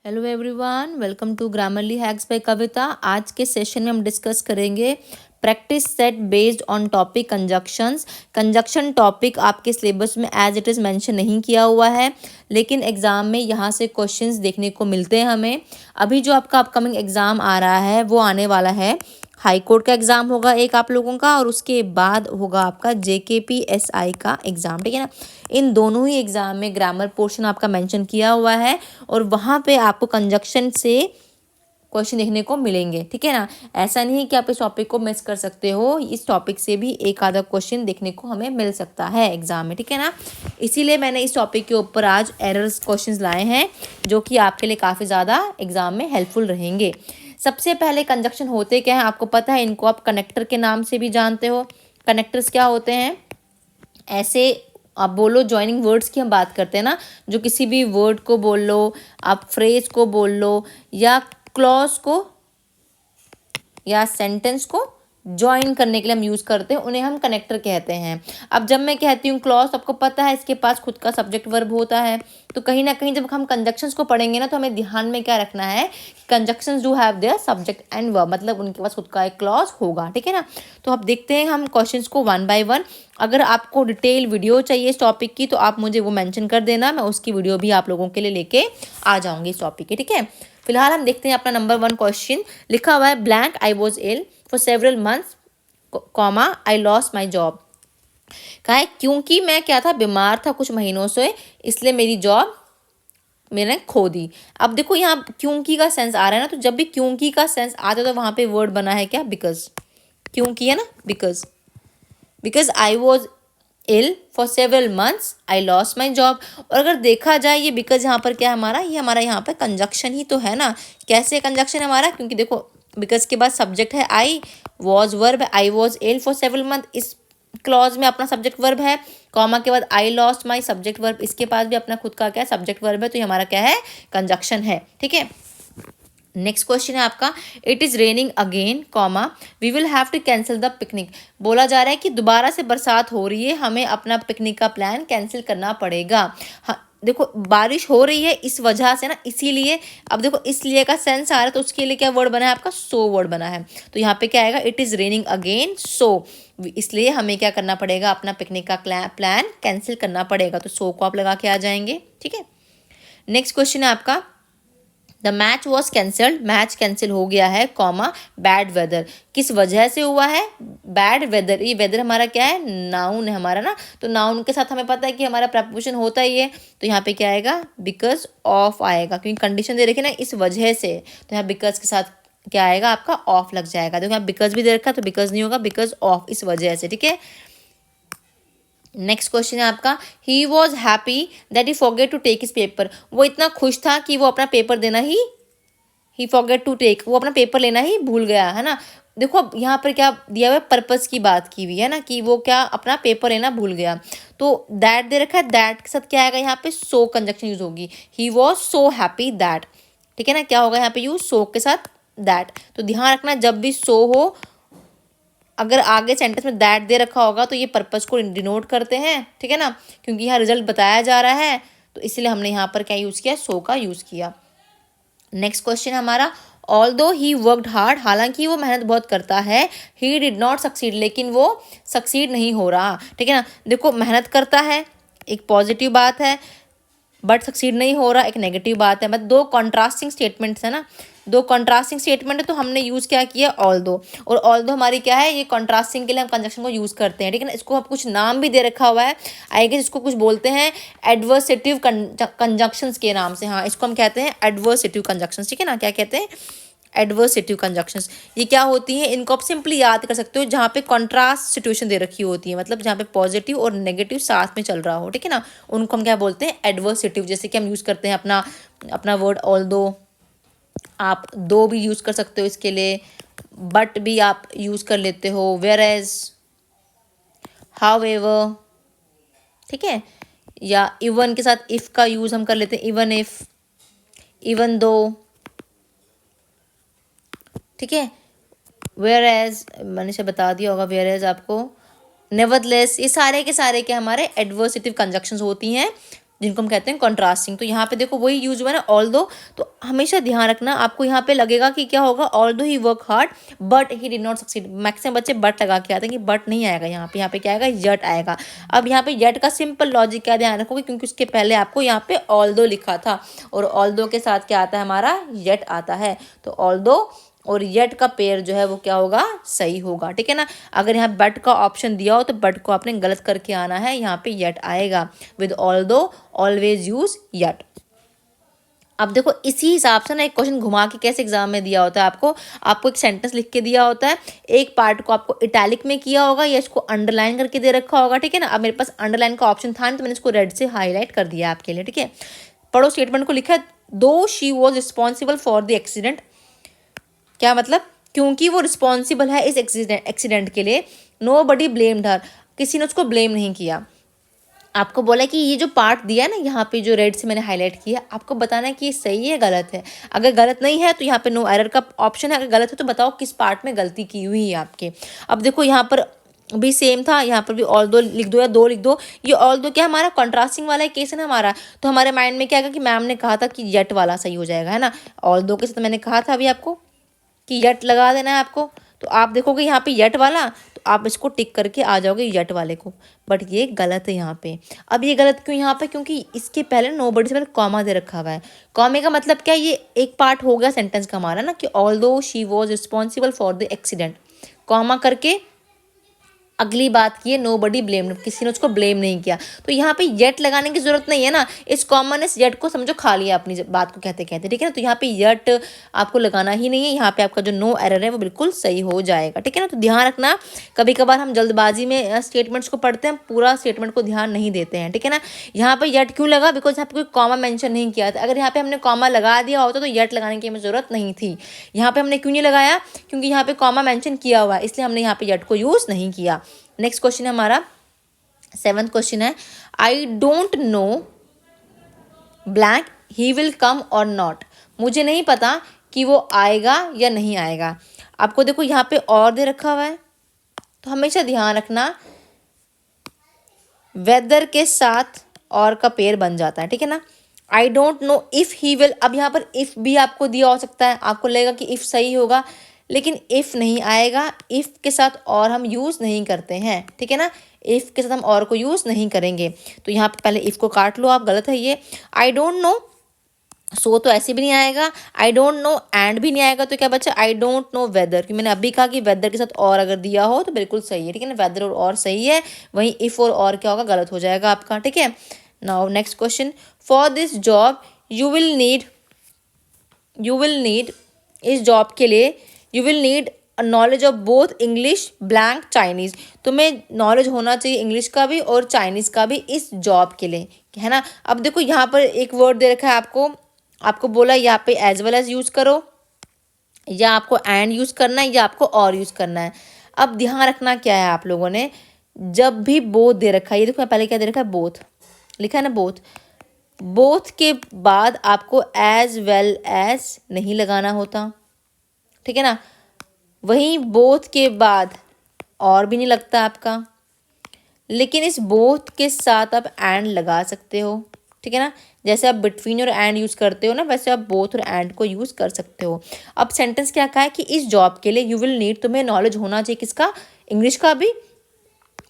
Hello everyone, welcome to Grammarly Hacks by Kavita. आज के session में हम डिस्कस करेंगे practice set based on topic conjunctions. Conjunction topic आपके सिलेबस में एज इट इज़ मेंशन नहीं किया हुआ है, लेकिन एग्ज़ाम में यहाँ से क्वेश्चंस देखने को मिलते हैं हमें। अभी जो आपका अपकमिंग एग्ज़ाम आ रहा है वो आने वाला है, हाई कोर्ट का एग्ज़ाम होगा एक आप लोगों का, और उसके बाद होगा आपका JKPSI का एग्ज़ाम, ठीक है ना। इन दोनों ही एग्ज़ाम में ग्रामर पोर्शन आपका मेंशन किया हुआ है और वहाँ पे आपको कंजक्शन से क्वेश्चन देखने को मिलेंगे, ठीक है ना। ऐसा नहीं है कि आप इस टॉपिक को मिस कर सकते हो, इस टॉपिक से भी एक आधा क्वेश्चन देखने को हमें मिल सकता है एग्जाम में, ठीक है ना। इसीलिए मैंने इस टॉपिक के ऊपर आज एरर्स क्वेश्चंस लाए हैं जो कि आपके लिए काफ़ी ज़्यादा एग्जाम में हेल्पफुल रहेंगे। सबसे पहले कंजक्शन होते क्या है आपको पता है, इनको आप कनेक्टर के नाम से भी जानते हो। कनेक्टर्स क्या होते हैं? ऐसे आप बोलो, जॉइनिंग वर्ड्स की हम बात करते हैं ना, जो किसी भी वर्ड को बोल लो, आप फ्रेज को बोल लो, या क्लॉज को या सेंटेंस को ज्वाइन करने के लिए हम यूज़ करते हैं, उन्हें हम कनेक्टर कहते हैं। अब जब मैं कहती हूँ क्लॉज, आपको पता है इसके पास खुद का सब्जेक्ट वर्ब होता है, तो कहीं ना कहीं जब हम कंजक्शंस को पढ़ेंगे ना, तो हमें ध्यान में क्या रखना है, conjunctions do have their subject and verb, मतलब उनके पास खुद का एक क्लॉज होगा, ठीक है ना। तो अब देखते हैं हम क्वेश्चंस को वन बाय वन। अगर आपको डिटेल वीडियो चाहिए इस टॉपिक की तो आप मुझे वो मेंशन कर देना, मैं उसकी वीडियो भी आप लोगों के लिए लेके आ जाऊंगी इस टॉपिक की, ठीक है। फिलहाल हम देखते हैं अपना नंबर 1 क्वेश्चन। लिखा हुआ है blank I was ill for several months, comma I lost my job. कहा है क्योंकि मैं क्या था, बीमार था कुछ महीनों से, इसलिए मेरी जॉब मैंने खो दी। अब देखो यहाँ क्योंकि का सेंस आ रहा है ना, तो जब भी क्योंकि का सेंस आता है तो वहां पे वर्ड बना है क्या, बिकॉज। क्योंकि है ना, because. Because I was ill for several months I lost my job. और अगर देखा जाए ये बिकॉज यहाँ पर क्या है हमारा, ये हमारा यहाँ पर कंजक्शन ही तो है ना। कैसे कंजक्शन हमारा, क्योंकि देखो बिकॉज के बाद सब्जेक्ट है आई, वॉज वर्ब है, I was ill for several month, इस क्लॉज में अपना सब्जेक्ट वर्ब है, कॉमा के बाद I lost my subject verb, इसके पास भी अपना खुद का क्या सब्जेक्ट वर्ब है, तो ये हमारा क्या है, कंजक्शन है, ठीक है। नेक्स्ट क्वेश्चन है आपका, it is raining again, comma we will have to cancel the picnic. बोला जा रहा है कि दोबारा से बरसात हो रही है, हमें अपना पिकनिक का प्लान कैंसिल करना पड़ेगा। हाँ देखो बारिश हो रही है इस वजह से ना, इसीलिए। अब देखो इसलिए का सेंस आ रहा है, तो उसके लिए क्या वर्ड बना है आपका, सो वर्ड बना है। तो यहाँ पे क्या आएगा, it is raining again so, इसलिए हमें क्या करना पड़ेगा, अपना पिकनिक का प्लान कैंसिल करना पड़ेगा। तो सो को आप लगा के आ जाएंगे, ठीक है। नेक्स्ट क्वेश्चन है आपका, the match was cancelled, match cancel हो गया है, कॉमा बैड वेदर, किस वजह से हुआ है, बैड वेदर। ये वेदर हमारा क्या है, नाउन है हमारा ना, तो नाउन के साथ हमें पता है कि हमारा प्रपोजिशन होता ही है, तो यहाँ पे क्या आएगा, बिकॉज ऑफ आएगा, क्योंकि कंडीशन दे रखी है ना, इस वजह से, तो यहाँ बिकॉज के साथ क्या आएगा आपका, ऑफ लग जाएगा। देखो यहाँ बिकॉज भी दे रखा है, तो बिकॉज नहीं होगा, बिकॉज ऑफ, इस वजह से, ठीक है। नेक्स्ट क्वेश्चन है आपका, he was happy that he forget to take his paper. वो इतना खुश था कि वो अपना पेपर देना ही फॉरगेट टू टेक, वो अपना पेपर लेना ही भूल गया, है ना। देखो अब यहाँ पर क्या दिया हुआ है, पर्पस की बात की हुई है ना, कि वो क्या अपना पेपर लेना भूल गया। तो दैट दे रखा है, दैट के साथ क्या आएगा, यहाँ पे सो कंजक्शन यूज होगी, he was so happy that, ठीक है ना। क्या होगा यहाँ पे यूज, सो के साथ दैट। तो ध्यान रखना जब भी सो हो, अगर आगे सेंटेंस में दैट दे रखा होगा तो ये पर्पस को डिनोट करते हैं, ठीक है ना, क्योंकि यहाँ रिजल्ट बताया जा रहा है, तो इसलिए हमने यहाँ पर क्या यूज़ किया, सो का यूज़ किया। नेक्स्ट क्वेश्चन हमारा, ऑल्दो ही वर्कड हार्ड, हालांकि वो मेहनत बहुत करता है, ही डिड नॉट सक्सीड, लेकिन वो सक्सीड नहीं हो रहा, ठीक है ना। देखो मेहनत करता है एक पॉजिटिव बात है, बट सक्सीड नहीं हो रहा एक नेगेटिव बात है। मतलब दो कॉन्ट्रास्टिंग स्टेटमेंट्स है ना, दो कॉन्ट्रास्टिंग स्टेटमेंट है, तो हमने यूज़ क्या किया, ऑल दो। और ऑल दो हमारी क्या है, ये कॉन्ट्रास्टिंग के लिए हम कंजक्शन को यूज़ करते हैं, ठीक है ना। इसको अब कुछ नाम भी दे रखा हुआ है, आई गेस इसको कुछ बोलते हैं एडवर्सेटिव कंजक्शंस के नाम से। हाँ इसको हम कहते हैं एडवर्सेटिव कंजक्शंस, ठीक है ना। क्या कहते हैं, एडवर्सेटिव कंजक्शंस। ये क्या होती है, इनको आप सिंपली याद कर सकते हो, जहाँ पे कॉन्ट्रास्ट सिचुएशन दे रखी होती है, मतलब जहाँ पे पॉजिटिव और नेगेटिव साथ में चल रहा हो, ठीक है ना, उनको हम क्या बोलते हैं, एडवर्सेटिव। जैसे कि हम यूज़ करते हैं अपना वर्ड ऑल दो, आप दो भी यूज़ कर सकते हो इसके लिए, बट भी आप यूज़ कर लेते हो, वेयर एज, हाउ एवर, ठीक है। या इवन के साथ इफ़ का यूज़ हम कर लेते हैं, इवन इफ, इवन दो, ठीक है। वेयर एज मैंने से बता दिया होगा, वेयर एज आपको, नेवरदलेस, ये सारे के सारे के हमारे एडवर्सेटिव कंजक्शंस होती हैं, जिनको हम कहते हैं कॉन्ट्रास्टिंग। तो यहाँ पे देखो वही यूज हुआ ना ऑल्दो, तो हमेशा ध्यान रखना आपको यहाँ पे लगेगा कि क्या होगा, although he work hard but he did not succeed. Maximum बच्चे बट लगा के आते हैं कि बट नहीं आएगा, यहाँ पे क्या आएगा, यट आएगा। अब यहाँ पे यट का सिंपल लॉजिक क्या ध्यान रखोगे, क्योंकि उसके पहले आपको यहाँ पे ऑल्दो लिखा था और ऑल्दो के साथ क्या आता है हमारा, यट आता है। तो ऑल्दो और यट का पेयर जो है वो क्या होगा, सही होगा, ठीक है ना। अगर यहाँ बट का ऑप्शन दिया हो तो बट को आपने गलत करके आना है, यहाँ पे यट आएगा। With although always use yet. अब देखो इसी हिसाब से ना एक क्वेश्चन घुमा के कैसे एग्जाम में दिया होता है आपको एक सेंटेंस लिख के दिया होता है, एक पार्ट को आपको इटैलिक में किया होगा या इसको अंडरलाइन करके दे रखा होगा, ठीक है ना। अब मेरे पास अंडरलाइन का ऑप्शन था नहीं तो मैंने इसको रेड से हाईलाइट कर दिया आपके लिए, ठीक है। पढ़ो स्टेटमेंट को, लिखा है दो she was responsible for the accident. क्या मतलब, क्योंकि वो रिस्पॉन्सिबल है इस एक्सीडेंट के लिए, नो बडी ब्लेम्ड हर, किसी ने उसको ब्लेम नहीं किया। आपको बोला कि ये जो पार्ट दिया है ना यहाँ पे जो रेड से मैंने हाईलाइट किया, आपको बताना है कि ये सही है गलत है। अगर गलत नहीं है तो यहाँ पे नो एरर का ऑप्शन है, अगर गलत है तो बताओ किस पार्ट में गलती की हुई है आपके। अब देखो यहाँ पर भी सेम था, यहाँ पर भी ऑल दो लिख दो या दो लिख दो। ये ऑल दो क्या हमारा कॉन्ट्रास्टिंग वाला केस है ना हमारा, तो हमारे माइंड में क्या आएगा कि मैम ने कहा था कि यट वाला सही हो जाएगा, है ना। ऑल दो के साथ मैंने कहा था अभी आपको कि यट लगा देना है आपको, तो आप देखोगे यहाँ पे यट वाला, तो आप इसको टिक करके आ जाओगे यट वाले को, बट ये गलत है यहाँ पे। अब ये गलत क्यों यहाँ पे, क्योंकि इसके पहले नोबडी से पहले कॉमा दे रखा हुआ है। कॉमे का मतलब क्या, ये एक पार्ट हो गया सेंटेंस का हमारा ना कि although she was responsible for the accident, comma करके अगली बात की है नो बडी ब्लेम, किसी ने उसको ब्लेम नहीं किया। तो यहाँ पे यट लगाने की जरूरत नहीं है ना, इस कॉमन इस यट को समझो खा लिया अपनी बात को कहते कहते, ठीक है ना। तो यहाँ पे यट आपको लगाना ही नहीं है, यहाँ पे आपका जो नो एरर है वो बिल्कुल सही हो जाएगा, ठीक है ना। तो ध्यान रखना, कभी कभार हम जल्दबाजी में स्टेटमेंट्स को पढ़ते हैं, पूरा स्टेटमेंट को ध्यान नहीं देते हैं, ठीक है ना। यहाँ पे यट क्यों लगा, बिकॉज यहाँ पे कोई कॉमा मेंशन नहीं किया था। अगर यहाँ पे हमने कॉमा लगा दिया होता तो यट लगाने की हमें जरूरत नहीं थी। यहाँ पे हमने क्यों नहीं लगाया, क्योंकि यहाँ पे कॉमा मेंशन किया हुआ है, इसलिए हमने यहाँ पे यट को यूज नहीं किया। नेक्स्ट क्वेश्चन है हमारा 7th क्वेश्चन है, I don't know blank he will come और नॉट। मुझे नहीं पता कि वो आएगा या नहीं आएगा। आपको देखो यहाँ पे और दे रखा हुआ है, तो हमेशा ध्यान रखना वेदर के साथ और का पेयर बन जाता है, ठीक है ना। I don't know if he will, अब यहाँ पर इफ भी आपको दिया हो सकता है, आपको लगेगा कि इफ सही होगा, लेकिन इफ़ नहीं आएगा, इफ़ के साथ और हम यूज़ नहीं करते हैं, ठीक है ना। इफ़ के साथ हम और को यूज़ नहीं करेंगे, तो यहाँ पे पहले इफ़ को काट लो आप, गलत है ये। आई डोंट नो, सो तो ऐसे भी नहीं आएगा। आई डोंट नो एंड भी नहीं आएगा, तो क्या बच्चा, आई डोंट नो वेदर, कि मैंने अभी कहा कि वेदर के साथ और अगर दिया हो तो बिल्कुल सही है, ठीक है ना। वेदर और सही है, वहीं इफ़ और क्या होगा, गलत हो जाएगा आपका, ठीक है। Now next question, for this job you will need, इस जॉब के लिए you will need knowledge of both English blank Chinese. तुम्हें नॉलेज होना चाहिए इंग्लिश का भी और चाइनीज़ का भी इस जॉब के लिए, है ना। अब देखो यहाँ पर एक वर्ड दे रखा है आपको बोला यहाँ पे एज वेल एज यूज़ करो, या आपको एंड यूज़ करना है, या आपको और यूज़ करना है। अब ध्यान रखना क्या है आप लोगों ने, जब भी बोथ दे रखा है, ये देखो पहले क्या दे रखा है, बोथ लिखा है ना, बोथ के बाद आपको एज वेल एज नहीं लगाना होता, ठीक है ना। वहीं बोथ के बाद और भी नहीं लगता आपका, लेकिन इस बोथ के साथ आप एंड लगा सकते हो, ठीक है ना। जैसे आप बिटवीन और एंड यूज़ करते हो ना, वैसे आप बोथ और एंड को यूज़ कर सकते हो। अब सेंटेंस क्या कहा है कि इस जॉब के लिए यू विल नीड, तुम्हें नॉलेज होना चाहिए किसका, इंग्लिश का भी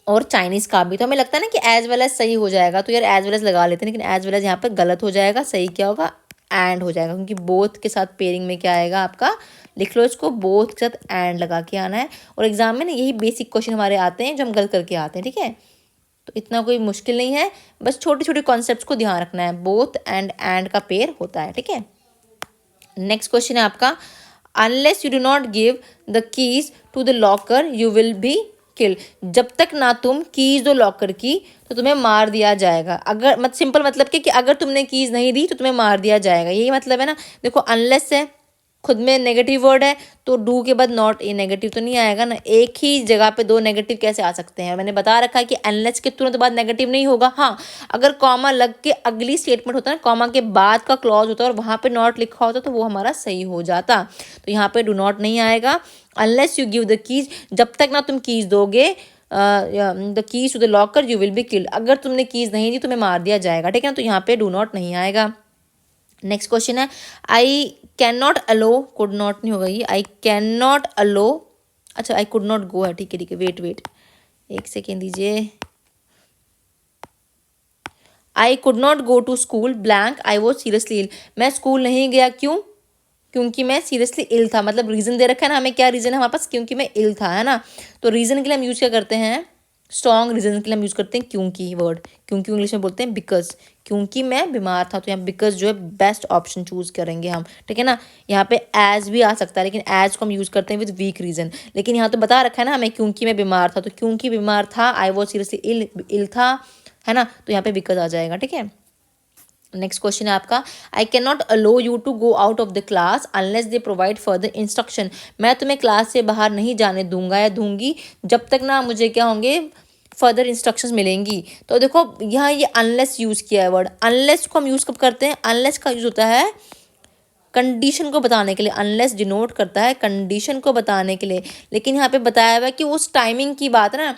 और चाइनीज़ का भी। तो हमें लगता है ना कि एज वेल एज सही हो जाएगा, तो यार एज वेल एज लगा लेते हैं, लेकिन एज वेल एज यहाँ पर गलत हो जाएगा, सही क्या होगा, एंड हो जाएगा, क्योंकि बोथ के साथ पेयरिंग में क्या आएगा आपका, लिख लो इसको, बोथ के साथ एंड लगा के आना है। और एग्जाम में ना यही बेसिक क्वेश्चन हमारे आते हैं जो हम गलत करके आते हैं, ठीक है। तो इतना कोई मुश्किल नहीं है, बस छोटे छोटे कॉन्सेप्ट्स को ध्यान रखना है, बोथ एंड का पेयर होता है, ठीक है। नेक्स्ट क्वेश्चन है आपका, unless you do not give the keys to the locker you will be kill. जब तक ना तुम कीज दो लॉकर की तो तुम्हें मार दिया जाएगा। अगर सिंपल मतलब कि अगर तुमने कीज नहीं दी तो तुम्हें मार दिया जाएगा, यही मतलब है ना। देखो अनलेस है, खुद में नेगेटिव वर्ड है, तो डू के बाद नॉट, ये नेगेटिव तो नहीं आएगा ना। एक ही जगह पे दो नेगेटिव कैसे आ सकते हैं, मैंने बता रखा है कि अनलेस के तुरंत बाद नेगेटिव नहीं होगा। हाँ, अगर कॉमा लग के अगली स्टेटमेंट होता है ना, कॉमा के बाद का क्लॉज होता है और वहाँ पे नॉट लिखा होता तो वो हमारा सही हो जाता। तो यहाँ पे डू नॉट नहीं आएगा। Unless you give the keys, जब तक ना तुम कीज दोगे the keys to the locker you will be killed. अगर तुमने कीज नहीं दी तुम्हें मार दिया जाएगा, ठीक है ना। तो यहाँ पे डू नॉट नहीं आएगा। नेक्स्ट क्वेश्चन है I can not allow, could not नहीं होगा ये, आई कैन नॉट अलो, अच्छा आई कुड नॉट गो है, ठीक है ठीक है, वेट एक सेकेंड दीजिए। I could not go to school blank I was seriously ill. मैं स्कूल नहीं गया, क्यों? क्योंकि मैं सीरियसली इल था। मतलब रीज़न दे रखा है ना हमें, क्या रीज़न है हमारे पास, क्योंकि मैं इल था, है ना। तो रीज़न के लिए हम यूज़ क्या करते हैं, स्ट्रॉन्ग रीज़न के लिए हम यूज़ करते हैं क्योंकि वर्ड। क्योंकि इंग्लिश में बोलते हैं बिकॉज, क्योंकि मैं बीमार था। तो यहाँ बिकॉज जो है बेस्ट ऑप्शन चूज़ करेंगे हम, ठीक है ना। यहाँ पे एज भी आ सकता है, लेकिन एज को हम यूज़ करते हैं विद वीक रीज़न। लेकिन यहाँ तो बता रखा है ना हमें, क्योंकि मैं बीमार था, तो क्योंकि बीमार था, आई वॉज सीरियसली इल था, है ना। तो यहाँ पे बिकॉज आ जाएगा, ठीक है। नेक्स्ट क्वेश्चन है आपका, I can not allow you to go out of the class unless they provide further instruction. मैं तुम्हें क्लास से बाहर नहीं जाने दूंगा या दूंगी जब तक ना मुझे क्या होंगे, फर्दर इंस्ट्रक्शंस मिलेंगी। तो देखो यहाँ ये अनलेस यूज़ किया है वर्ड। अनलेस को हम यूज़ कब करते हैं, अनलेस का यूज़ होता है कंडीशन को बताने के लिए। अनलेस डिनोट करता है कंडीशन को बताने के लिए। लेकिन यहाँ पे बताया हुआ है कि उस टाइमिंग की बात है ना,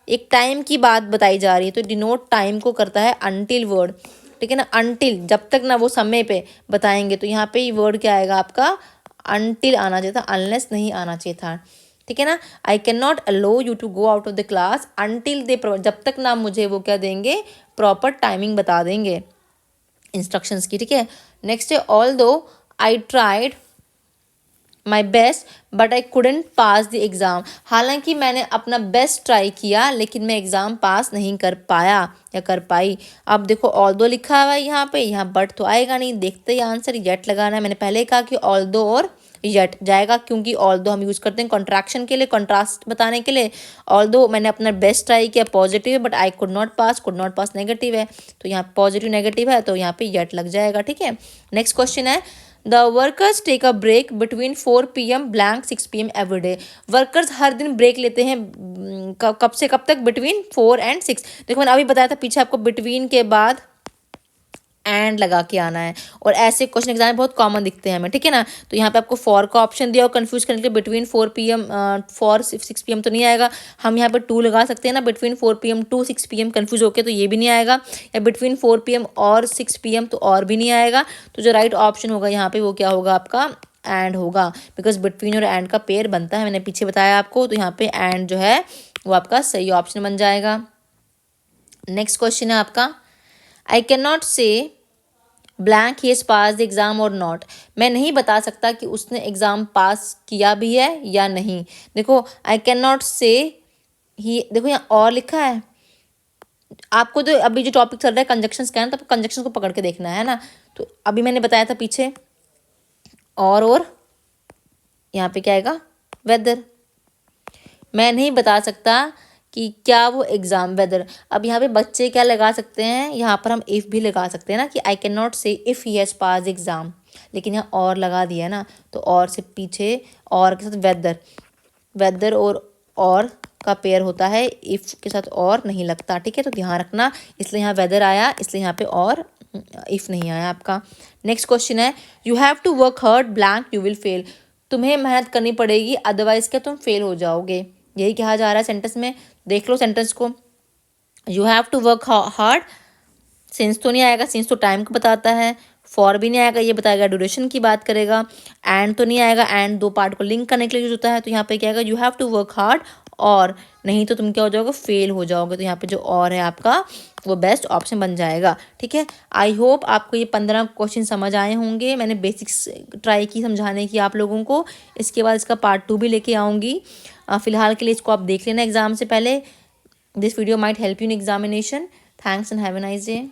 एक टाइम की बात बताई जा रही है, तो डिनोट टाइम को करता है अनटिल वर्ड, ठीक है ना। अनटिल, जब तक ना वो समय पे बताएंगे। तो यहाँ पे ये वर्ड क्या आएगा आपका, अनटिल आना चाहिए था, अनलेस नहीं आना चाहिए था, ठीक है ना। I can not allow you to go out of the class until they, जब तक ना मुझे वो क्या देंगे, प्रॉपर टाइमिंग बता देंगे इंस्ट्रक्शंस की, ठीक है। नेक्स्ट है ऑल दो I tried my best but I couldn't pass the exam. हालांकि मैंने अपना बेस्ट ट्राई किया लेकिन मैं एग्ज़ाम पास नहीं कर पाया या कर पाई। अब देखो ऑल दो लिखा हुआ है यहाँ पे, यहाँ बट तो आएगा नहीं। देखते ही आंसर येट लगाना है। मैंने पहले कहा कि ऑल दो और येट जाएगा, क्योंकि ऑल दो हम यूज़ करते हैं कॉन्ट्रैक्शन के लिए, कॉन्ट्रास्ट बताने के लिए। ऑल दो मैंने अपना बेस्ट ट्राई किया, पॉजिटिव है, but I could not pass negative है। तो यहाँ पॉजिटिव नेगेटिव है, तो यहाँ पे येट लग जाएगा, ठीक है। नेक्स्ट क्वेश्चन है the workers take a break between 4 PM blank 6 PM every day. Workers हर दिन ब्रेक लेते हैं, कब से कब तक, बिटवीन 4 and 6। देखो मैंने अभी बताया था पीछे आपको, बिटवीन के बाद एंड लगा के आना है। और ऐसे क्वेश्चन एग्जाम में बहुत कॉमन दिखते हैं हमें, ठीक है ना। तो यहाँ पे आपको फॉर का ऑप्शन दिया और कंफ्यूज करने के लिए बिटवीन 4 PM फॉर 6 PM तो नहीं आएगा। हम यहाँ पे 2 लगा सकते हैं ना, between 4 PM to 6 PM confuse होके, तो ये भी नहीं आएगा। या बिटवीन 4 PM और 6 PM तो और भी नहीं आएगा। तो जो राइट ऑप्शन होगा यहाँ पे वो क्या होगा आपका, एंड होगा, बिकॉज बिटवीन और एंड का पेयर बनता है, मैंने पीछे बताया आपको। तो यहाँ पे एंड जो है वो आपका सही ऑप्शन बन जाएगा। नेक्स्ट क्वेश्चन है आपका, आई कैन नॉट से blank he pass the exam और नॉट। मैं नहीं बता सकता कि उसने एग्ज़ाम पास किया भी है या नहीं। देखो आई कैन नॉट से ही, देखो यहाँ और लिखा है। आपको तो अभी जो टॉपिक चल रहा है कंजक्शंस का है ना, तो कंजक्शंस को पकड़ के देखना है ना। तो अभी मैंने बताया था पीछे और यहाँ पे क्या आएगा, वेदर। मैं नहीं बता सकता कि क्या वो एग्ज़ाम वेदर। अब यहाँ पे बच्चे क्या लगा सकते हैं, यहाँ पर हम इफ़ भी लगा सकते हैं ना, कि आई कैन नॉट से if he has pass exam. लेकिन यहाँ और लगा दिया ना, तो और से पीछे और के साथ वेदर, वेदर और का पेयर होता है, इफ़ के साथ और नहीं लगता, ठीक है। तो ध्यान रखना, इसलिए यहाँ वेदर आया, इसलिए यहाँ पे और इफ़ नहीं आया आपका। नेक्स्ट क्वेश्चन है you have to work hard blank you will fail. तुम्हें मेहनत करनी पड़ेगी अदरवाइज क्या तुम फेल हो जाओगे, यही कहा जा रहा है सेंटेंस में। देख लो सेंटेंस को, you have to work hard, since तो नहीं आएगा, सिंस तो टाइम को बताता है। फॉर भी नहीं आएगा, ये बताएगा ड्यूरेशन की बात करेगा। एंड तो नहीं आएगा, एंड दो पार्ट को लिंक करने के लिए यूज होता है। तो यहाँ पे क्या आएगा, you have to work hard, और नहीं तो तुम क्या हो जाओगे, फेल हो जाओगे। तो यहाँ पे जो और है आपका वो बेस्ट ऑप्शन बन जाएगा, ठीक है। आई होप आपको ये 15 क्वेश्चन समझ आए होंगे। मैंने बेसिक्स ट्राई की समझाने की आप लोगों को। इसके बाद इसका पार्ट 2 भी लेके आऊँगी। फिलहाल के लिए इसको आप देख लेना एग्जाम से पहले। This video might help you in examination. Thanks and have a nice day.